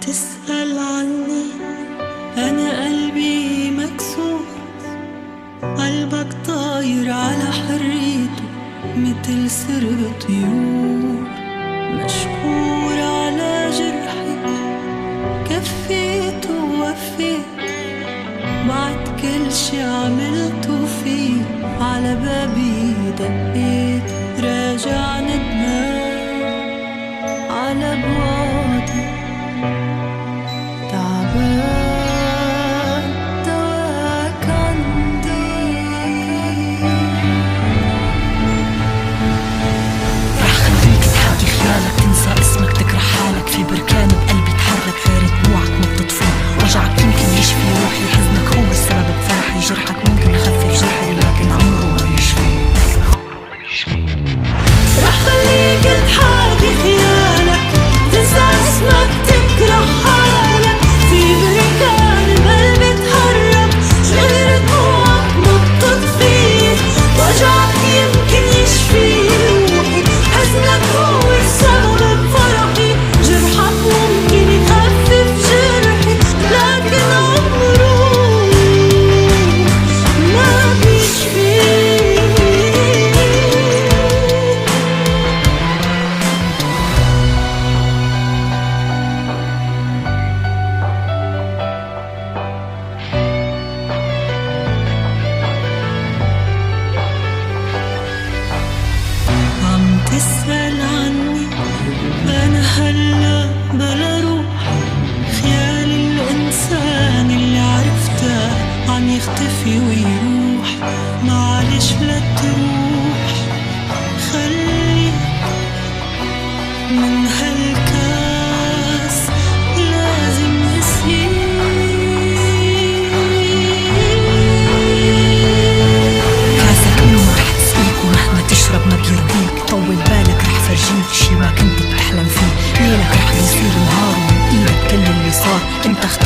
تسأل عني، أنا قلبي مكسور، قلبك طاير على حريته متل سرب طيور. مشكور على جرحي، كفيت ووفيت بعد كل شي عملته فيه. على بابي دقيت، راجع ندمان على بعدي، تعبان دواك عندي. رح خليك تحاكي خيالك، تنسى اسمك، تكره حالك. في بركان بقلبي تحرك، غير دموعك ما بتطفي. وجعك يمكن يشفي روحي، حزنك هو السبب بفرحي. جرحك ممكن يخفف جرحي، لكن عمره ما يشفي. رح خليك تحاكي خيالك، تنسى اسمك، تكره حالك. في بركان بقلبي تحرك، غير دموعك ما بتطفي. وجعك يمكن يشفي روحي، حزنك هو السبب بفرحي. جرحك ممكن يخفف جرحي، لكن عمره ما بيشفي. عم تسأل عني، أنا هلا بلا روح. خيال الإنسان اللي عرفته عم يختفي ويروح. معلش لا تروح، خليك من هالكاس، لازم نسيك. كاسك انه ما رح تسقيك، ومهما تشرب ما بيرضيك. طول بالك رح فرجيك شي ما كنت بتحلم فيه. ليلك رح يصير نهار، ومن ايدك كل اللي صار انت اخترت